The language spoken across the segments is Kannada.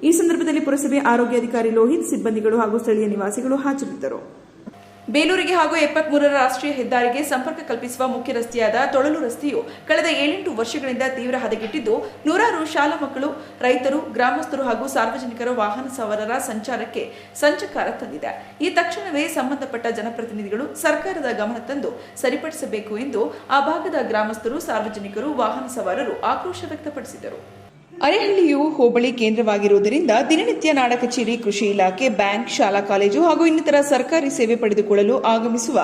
ಈ ಸಂದರ್ಭದಲ್ಲಿ ಪುರಸಭೆ ಆರೋಗ್ಯಾಧಿಕಾರಿ ಲೋಹಿತ್, ಸಿಬ್ಬಂದಿಗಳು ಹಾಗೂ ಸ್ಥಳೀಯ ನಿವಾಸಿಗಳು ಹಾಜರಿದ್ದರು. ಬೇಲೂರಿಗೆ ಹಾಗೂ 73ರ ರಾಷ್ಟ್ರೀಯ ಹೆದ್ದಾರಿಗೆ ಸಂಪರ್ಕ ಕಲ್ಪಿಸುವ ಮುಖ್ಯ ರಸ್ತೆಯಾದ ತೊಳಲು ರಸ್ತೆಯು ಕಳೆದ 7-8 ವರ್ಷಗಳಿಂದ ತೀವ್ರ ಹದಗೆಟ್ಟಿದ್ದು, ನೂರಾರು ಶಾಲಾ ಮಕ್ಕಳು, ರೈತರು, ಗ್ರಾಮಸ್ಥರು ಹಾಗೂ ಸಾರ್ವಜನಿಕರ ವಾಹನ ಸವಾರರ ಸಂಚಾರಕ್ಕೆ ಸಂಚಕಾರ ತಂದಿದೆ. ಈ ತಕ್ಷಣವೇ ಸಂಬಂಧಪಟ್ಟ ಜನಪ್ರತಿನಿಧಿಗಳು ಸರ್ಕಾರದ ಗಮನ ತಂದು ಸರಿಪಡಿಸಬೇಕು ಎಂದು ಆ ಭಾಗದ ಗ್ರಾಮಸ್ಥರು, ಸಾರ್ವಜನಿಕರು, ವಾಹನ ಸವಾರರು ಆಕ್ರೋಶ ವ್ಯಕ್ತಪಡಿಸಿದರು. ಅರೇಹಳ್ಳಿಯು ಹೋಬಳಿ ಕೇಂದ್ರವಾಗಿರುವುದರಿಂದ ದಿನನಿತ್ಯ ನಾಡ ಕಚೇರಿ, ಕೃಷಿ ಇಲಾಖೆ, ಬ್ಯಾಂಕ್, ಶಾಲಾ ಕಾಲೇಜು ಹಾಗೂ ಇನ್ನಿತರ ಸರ್ಕಾರಿ ಸೇವೆ ಪಡೆದುಕೊಳ್ಳಲು ಆಗಮಿಸುವ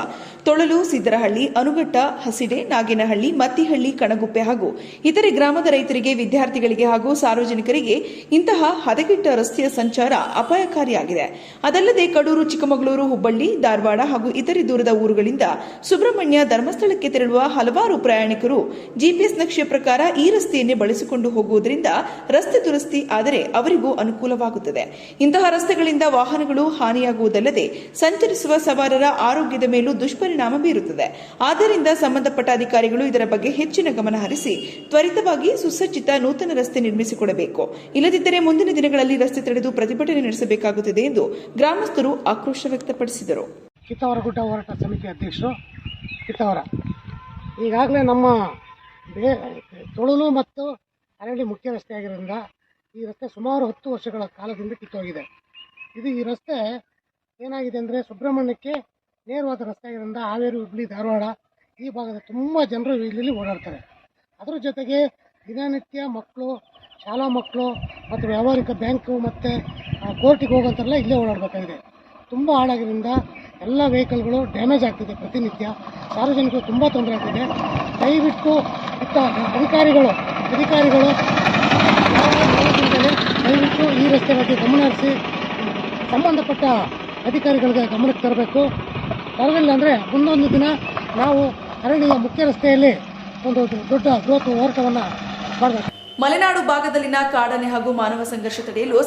ತೊಳಲು, ಸಿದ್ದರಹಳ್ಳಿ, ಅನುಗಟ್ಟ, ಹಸಿಡೆ, ನಾಗೇನಹಳ್ಳಿ, ಮತ್ತಿಹಳ್ಳಿ, ಕಣಗುಪ್ಪೆ ಹಾಗೂ ಇತರೆ ಗ್ರಾಮದ ರೈತರಿಗೆ, ವಿದ್ಯಾರ್ಥಿಗಳಿಗೆ ಹಾಗೂ ಸಾರ್ವಜನಿಕರಿಗೆ ಇಂತಹ ಹದಗೆಟ್ಟ ರಸ್ತೆಯ ಸಂಚಾರ ಅಪಾಯಕಾರಿಯಾಗಿದೆ. ಅದಲ್ಲದೆ ಕಡೂರು, ಚಿಕ್ಕಮಗಳೂರು, ಹುಬ್ಬಳ್ಳಿ, ಧಾರವಾಡ ಹಾಗೂ ಇತರೆ ದೂರದ ಊರುಗಳಿಂದ ಸುಬ್ರಹ್ಮಣ್ಯ, ಧರ್ಮಸ್ಥಳಕ್ಕೆ ತೆರಳುವ ಹಲವಾರು ಪ್ರಯಾಣಿಕರು ಜಿಪಿಎಸ್ ನಕ್ಷೆ ಪ್ರಕಾರ ಈ ರಸ್ತೆಯನ್ನೇ ಬಳಸಿಕೊಂಡು ಹೋಗುವುದರಿಂದ ರಸ್ತೆ ದುರಸ್ತಿ ಆದರೆ ಅವರಿಗೂ ಅನುಕೂಲವಾಗುತ್ತದೆ. ಇಂತಹ ರಸ್ತೆಗಳಿಂದ ವಾಹನಗಳು ಹಾನಿಯಾಗುವುದಲ್ಲದೆ ಸಂಚರಿಸುವ ಸವಾರರ ಆರೋಗ್ಯದ ಮೇಲೂ ದುಷ್ಪರಿಣಾಮ ಬೀರುತ್ತದೆ. ಆದ್ದರಿಂದ ಸಂಬಂಧಪಟ್ಟ ಅಧಿಕಾರಿಗಳು ಇದರ ಬಗ್ಗೆ ಹೆಚ್ಚಿನ ಗಮನ ಹರಿಸಿ ತ್ವರಿತವಾಗಿ ಸುಸಜ್ಜಿತ ನೂತನ ರಸ್ತೆ ನಿರ್ಮಿಸಿಕೊಡಬೇಕು. ಇಲ್ಲದಿದ್ದರೆ ಮುಂದಿನ ದಿನಗಳಲ್ಲಿ ರಸ್ತೆ ತಡೆದು ಪ್ರತಿಭಟನೆ ನಡೆಸಬೇಕಾಗುತ್ತದೆ ಎಂದು ಗ್ರಾಮಸ್ಥರು ಆಕ್ರೋಶ ವ್ಯಕ್ತಪಡಿಸಿದರು. ಕಿತ್ತವರಗುಡ್ಡ ಹೋರಾಟ ಸಮಿತಿ ಅಧ್ಯಕ್ಷರು ಕಿತ್ತವರ. ಈಗಾಗಲೇ ನಮ್ಮ ತೊಳಲು ಮತ್ತು ಅರಳಿ ಮುಖ್ಯ ರಸ್ತೆ ಆಗಿರೋದ್ರಿಂದ ಈ ರಸ್ತೆ ಸುಮಾರು 10 ವರ್ಷಗಳ ಕಾಲದಿಂದ ಕಿತ್ತೋಗಿದೆ. ಈ ರಸ್ತೆ ಏನಾಗಿದೆ ಅಂದರೆ ಸುಬ್ರಹ್ಮಣ್ಯಕ್ಕೆ ನೇರವಾದ ರಸ್ತೆ ಆಗಿರೋದ್ರಿಂದ ಹಾವೇರಿ, ಹುಬ್ಬಳ್ಳಿ, ಧಾರವಾಡ ಈ ಭಾಗದ ತುಂಬ ಜನರು ಇಲ್ಲಿ ಓಡಾಡ್ತಾರೆ. ಅದರ ಜೊತೆಗೆ ದಿನನಿತ್ಯ ಮಕ್ಕಳು, ಶಾಲಾ ಮಕ್ಕಳು ಮತ್ತು ವ್ಯಾವಹಾರಿಕ ಬ್ಯಾಂಕು ಮತ್ತು ಕೋರ್ಟಿಗೆ ಹೋಗೋಂಥೆಲ್ಲ ಇಲ್ಲೇ ಓಡಾಡಬೇಕಾಗಿದೆ. ತುಂಬ ಹಾಳಾಗಿರೋದ್ರಿಂದ ಎಲ್ಲ ವೆಹಿಕಲ್ಗಳು ಡ್ಯಾಮೇಜ್ ಆಗ್ತಿದೆ. ಪ್ರತಿನಿತ್ಯ ಸಾರ್ವಜನಿಕರು ತುಂಬ ತೊಂದರೆ ಆಗ್ತಿದೆ. ದಯವಿಟ್ಟು ಅಧಿಕಾರಿಗಳು ದಯವಿಟ್ಟು ಈ ರಸ್ತೆ ಬಗ್ಗೆ ಗಮನ ಹರಿಸಿ ಸಂಬಂಧಪಟ್ಟ ಅಧಿಕಾರಿಗಳಿಗೆ ಗಮನಕ್ಕೆ ತರಬೇಕು. ತರಲಿಲ್ಲ ಅಂದರೆ ಮುಂದೊಂದು ದಿನ ನಾವು ಅರಣ್ಯ ಮುಖ್ಯ ರಸ್ತೆಯಲ್ಲಿ ಒಂದು ದೊಡ್ಡ ಬೃಹತ್ ಹೋರಾಟವನ್ನು ಮಾಡಬೇಕು. ಮಲೆನಾಡು ಭಾಗದಲ್ಲಿನ ಕಾಡಾನೆ ಹಾಗೂ ಮಾನವ ಸಂಘರ್ಷ ತಡೆಯಲು